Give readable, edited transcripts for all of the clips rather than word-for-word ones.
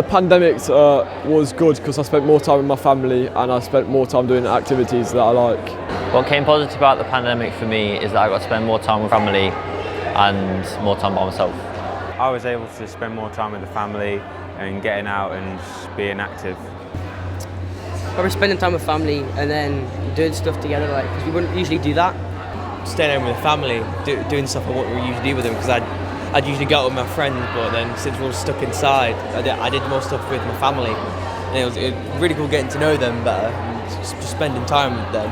pandemic was good because I spent more time with my family and I spent more time doing activities that I like. What came positive about the pandemic for me is that I got to spend more time with family and more time by myself. I was able to spend more time with the family and getting out and just being active. Probably spending time with family and then doing stuff together, because we wouldn't usually do that. Staying home with the family, doing stuff I wouldn't usually do with them, because I'd usually go out with my friends, but then since we were stuck inside, I did more stuff with my family, and it was really cool getting to know them better, and just spending time with them.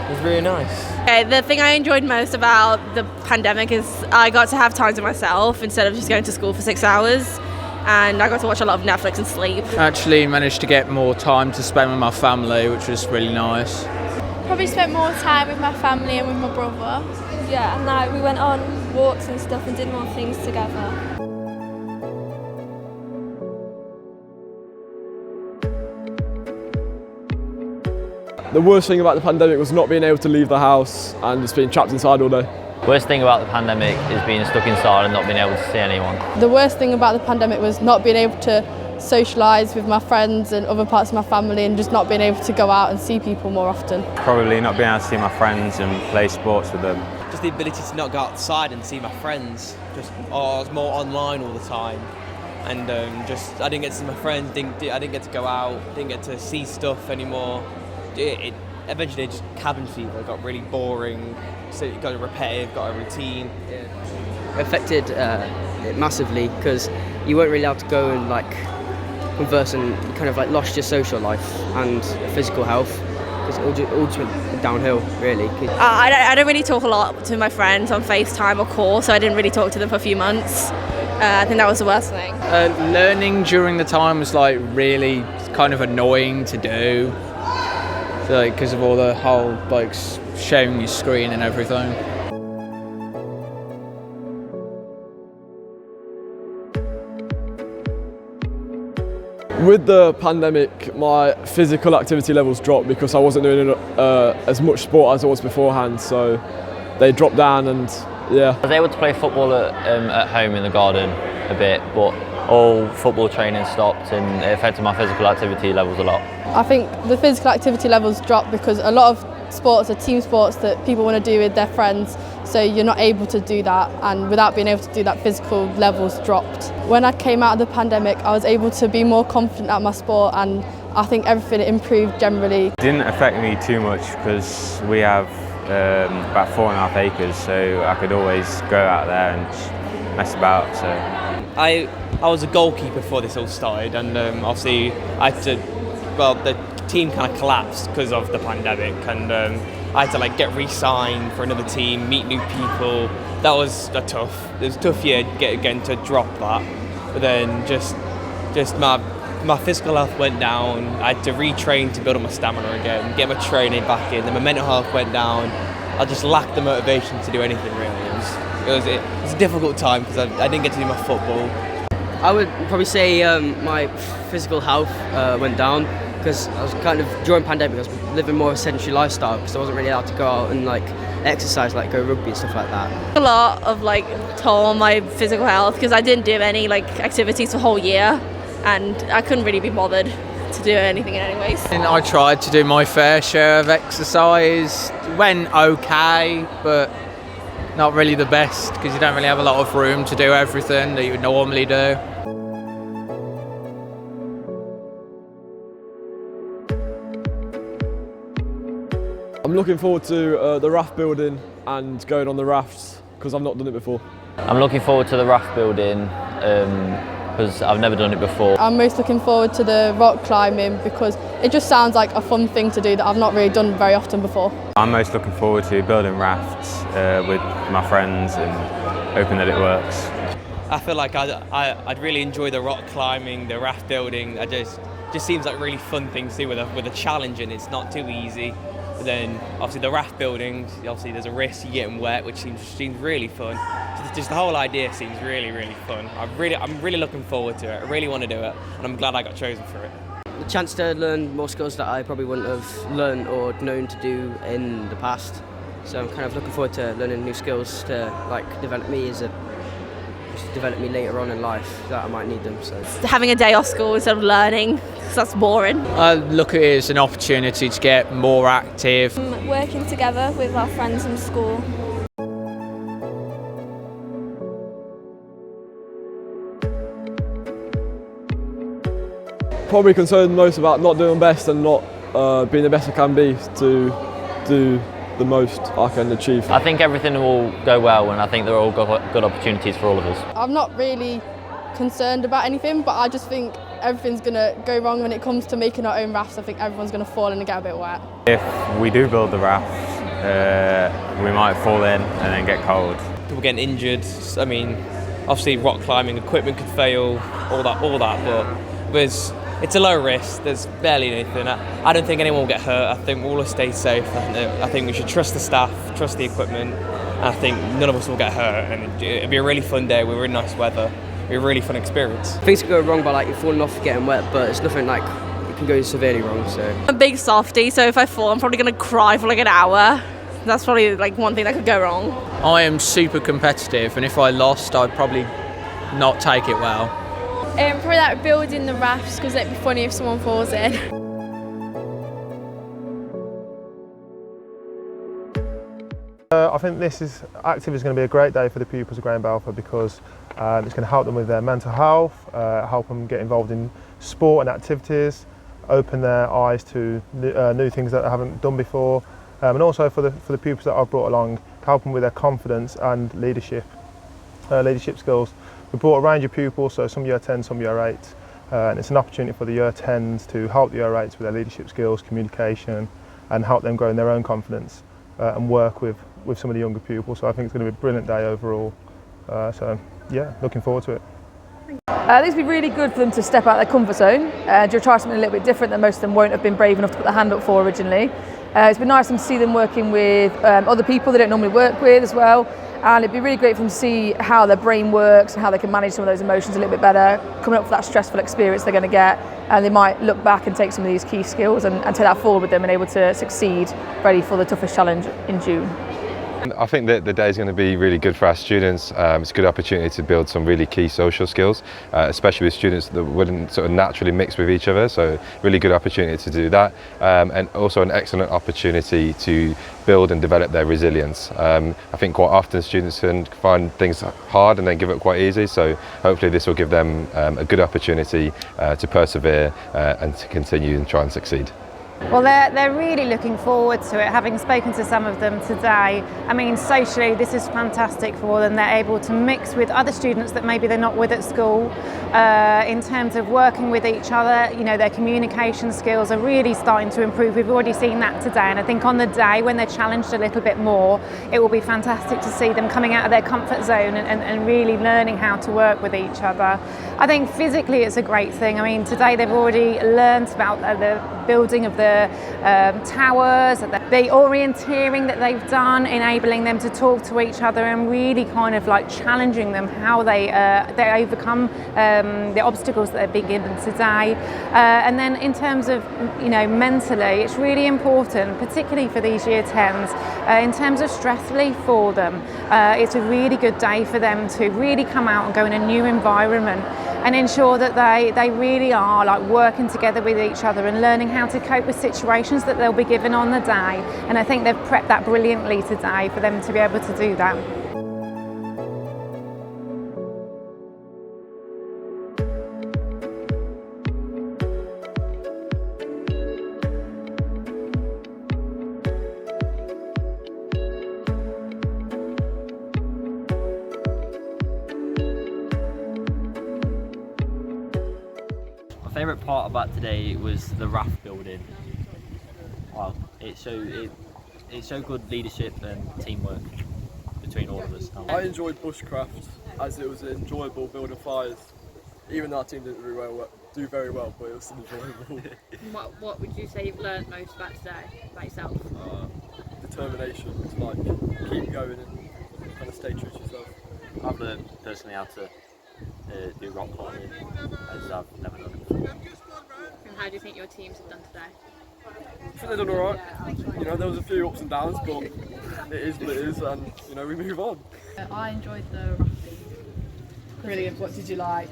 It was really nice. Okay, the thing I enjoyed most about the pandemic is I got to have time to myself instead of just going to school for 6 hours, and I got to watch a lot of Netflix and sleep. Actually managed to get more time to spend with my family, which was really nice. Probably spent more time with my family and with my brother. Yeah, and we went on walks and stuff and did more things together. The worst thing about the pandemic was not being able to leave the house and just being trapped inside all day. Worst thing about the pandemic is being stuck inside and not being able to see anyone. The worst thing about the pandemic was not being able to socialise with my friends and other parts of my family, and just not being able to go out and see people more often. Probably not being able to see my friends and play sports with them. Just the ability to not go outside and see my friends. I was more online all the time, and I didn't get to see my friends. I didn't get to go out. Didn't get to see stuff anymore. Eventually, just cabin fever got really boring. So it got repetitive, got a routine. It affected it massively because you weren't really allowed to go and converse, and you kind of lost your social life and physical health, because it all just went downhill really. I don't really talk a lot to my friends on FaceTime or call, so I didn't really talk to them for a few months. I think that was the worst thing. Learning during the time was really kind of annoying to do, because of all the whole sharing your screen and everything. With the pandemic, my physical activity levels dropped because I wasn't doing as much sport as I was beforehand, so they dropped down, and yeah. I was able to play football at home in the garden a bit, but all football training stopped and it affected my physical activity levels a lot. I think the physical activity levels dropped because a lot of sports are team sports that people want to do with their friends, so you're not able to do that, and without being able to do that, physical levels dropped. When I came out of the pandemic, I was able to be more confident at my sport, and I think everything improved generally. It didn't affect me too much because we have about 4.5 acres, so I could always go out there and just mess about. So I was a goalkeeper before this all started, and obviously the team kind of collapsed because of the pandemic, and I had to get re-signed for another team, meet new people. That was it was a tough year getting to drop that, but then just my physical health went down. I had to retrain to build up my stamina again, get my training back in. Then my mental health went down. I just lacked the motivation to do anything really. It was a difficult time because I didn't get to do my football. I would probably say my physical health went down because I was during pandemic I was living more of a sedentary lifestyle, because I wasn't really allowed to go out and exercise, go rugby and stuff like that. A lot of toll on my physical health because I didn't do any activities for a whole year, and I couldn't really be bothered to do anything anyways. And I tried to do my fair share of exercise. It went okay, but not really the best, because you don't really have a lot of room to do everything that you would normally do. I'm looking forward to the raft building and going on the rafts because I've not done it before. I'm looking forward to the raft building because I've never done it before. I'm most looking forward to the rock climbing because it just sounds like a fun thing to do that I've not really done very often before. I'm most looking forward to building rafts with my friends and hoping that it works. I feel like I'd really enjoy the rock climbing, the raft building. Just seems like a really fun thing to do with a challenge, and it's not too easy. But then obviously the raft building, obviously there's a risk of getting wet, which seems really fun. Just the whole idea seems really, really fun. I'm really looking forward to it. I really want to do it, and I'm glad I got chosen for it. The chance to learn more skills that I probably wouldn't have learned or known to do in the past. So I'm kind of looking forward to learning new skills to develop me as a just to develop me later on in life that I might need them. So Having a day off school instead of learning, because that's boring. I look at it as an opportunity to get more active. Working together with our friends from school. Probably concerned most about not doing best and not being the best I can be to do the most I can achieve. I think everything will go well, and I think there are all good opportunities for all of us. I'm not really concerned about anything, but I just think everything's going to go wrong when it comes to making our own rafts. I think everyone's going to fall in and get a bit wet. If we do build the raft, we might fall in and then get cold. People getting injured. I mean, obviously rock climbing equipment could fail, all that. But it's a low risk. There's barely anything. I don't think anyone will get hurt. I think we'll all stay safe. I think we should trust the staff, trust the equipment. And I think none of us will get hurt. And it'd be a really fun day with really nice weather. It'd be a really fun experience. things could go wrong by like you falling off, getting wet, but it's nothing like it can go severely wrong. So I'm a big softie, so if I fall, I'm probably going to cry for like an hour. That's probably like one thing that could go wrong. I am super competitive, and if I lost, I'd probably not take it well. Probably like building the rafts, because it'd be funny if someone falls in. I think this activity is going to be a great day for the pupils of Graham Balfour because it's going to help them with their mental health, help them get involved in sport and activities, open their eyes to new things that they haven't done before, and also for the pupils that I've brought along, help them with their confidence and leadership skills. We brought a range of pupils, so some year 10s, some year 8s, and it's an opportunity for the year 10s to help the year 8s with their leadership skills, communication, and help them grow in their own confidence and work with some of the younger pupils. So I think it's going to be a brilliant day overall. So yeah, looking forward to it. I think it'd be really good for them to step out of their comfort zone and to try something a little bit different that most of them won't have been brave enough to put their hand up for originally. It's been nice to see them working with other people they don't normally work with as well. And it'd be really great for them to see how their brain works and how they can manage some of those emotions a little bit better, coming up for that stressful experience they're going to get. And they might look back and take some of these key skills and take that forward with them and able to succeed ready for the toughest challenge in June. I think that the day is going to be really good for our students. It's a good opportunity to build some really key social skills, especially with students that wouldn't sort of naturally mix with each other. So really good opportunity to do that, and also an excellent opportunity to build and develop their resilience. I think quite often students can find things hard and then give up quite easy. So hopefully this will give them a good opportunity to persevere and to continue and try and succeed. Well, they're really looking forward to it, having spoken to some of them today. I mean, socially, this is fantastic for them. They're able to mix with other students that maybe they're not with at school. In terms of working with each other, you know, their communication skills are really starting to improve. We've already seen that today, and I think on the day when they're challenged a little bit more, it will be fantastic to see them coming out of their comfort zone and really learning how to work with each other. I think physically it's a great thing. I mean, today they've already learnt about the building of the towers, the orienteering that they've done, enabling them to talk to each other and really kind of like challenging them how they overcome the obstacles that they're being given today. And then in terms of, you know, mentally, it's really important, particularly for these year 10s, in terms of stress relief for them. It's a really good day for them to really come out and go in a new environment and ensure that they really are like working together with each other and learning how to cope with situations that they'll be given on the day. And I think they've prepped that brilliantly today for them to be able to do that. My favourite part about today was the raft building. Wow, it showed good leadership and teamwork between all of us. I enjoyed bushcraft as it was enjoyable building fires. Even though our team didn't do very well, but it was enjoyable. What would you say you've learned most about today, about yourself? Determination to like keep going and kind of stay true to yourself. I've learned personally how to do rock climbing as I've never done it before. And how do you think your teams have done today? I think they've done alright. You know, there was a few ups and downs, but it is what it is, and you know, we move on. I enjoyed the rafting. Brilliant. What did you like?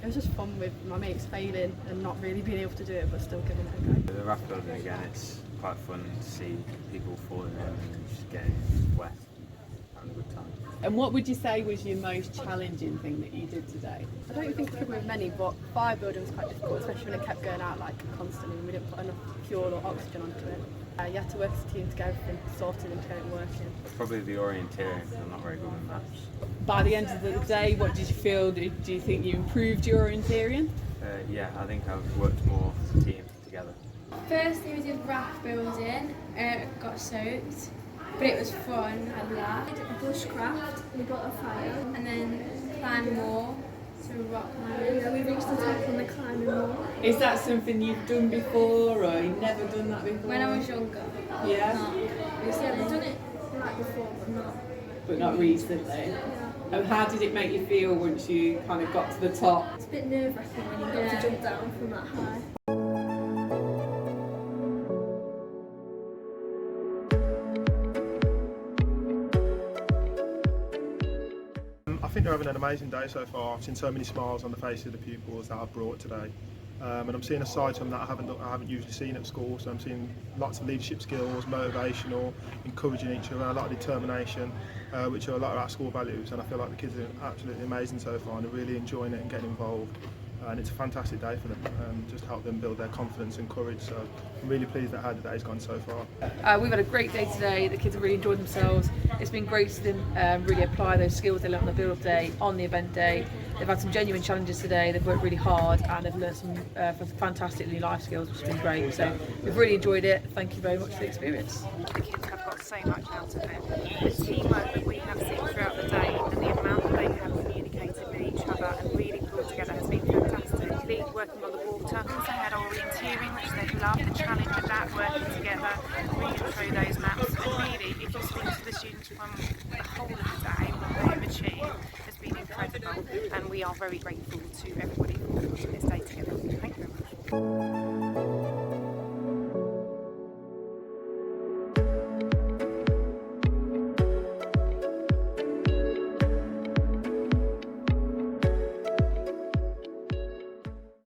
It was just fun with my mates failing and not really being able to do it, but still giving it a go. The raft building again, it's quite fun to see people falling in and just getting wet, having a good time. And what would you say was your most challenging thing that you did today? I don't think I could with many, but fire building was quite difficult, especially when it kept going out like constantly and we didn't put enough fuel or oxygen onto it. You had to work as a team to get everything sorted and to get it working. Probably the orienteering, I'm not very good with maths. By the end of the day, what did you feel? Do you think you improved your orienteering? Yeah, I think I've worked more as a team together. First thing we did raft building, got soaked, but it was fun, I laughed. Bushcraft, we built a fire, and then climbed more, so rock climbing. Yeah, we reached the top on the climbing wall. Is that something you've done before, or you've never done that before? When I was younger. Yeah? Yeah, we've done it like before, But not recently. Yeah. And how did it make you feel once you kind of got to the top? It's a bit nerve-wracking when you've got to jump down from that high. I think they're having an amazing day so far. I've seen so many smiles on the faces of the pupils that I've brought today. And I'm seeing a side to them that I haven't usually seen at school. So I'm seeing lots of leadership skills, motivational, encouraging each other, a lot of determination, which are a lot of our school values. And I feel like the kids are absolutely amazing so far and are really enjoying it and getting involved. And it's a fantastic day for them, just to help them build their confidence and courage. So I'm really pleased at how the day's gone so far. We've had a great day today. The kids have really enjoyed themselves. It's been great to see them really apply those skills they learned on the build day, on the event day. They've had some genuine challenges today. They've worked really hard and they've learned some fantastic new life skills, which has been great. So we've really enjoyed it. Thank you very much for the experience. The kids have got so much out of it. The teamwork that we have seen throughout the day and the amount that they have communicated with each other and really pulled together has been fantastic. Working on the water, also had orienteering, which they've loved, the challenge of that, working together, reading through those maps, and really, if you speak to the students from the whole of the day, what they've achieved has been incredible, and we are very grateful to everybody for watching this day together. Thank you very much.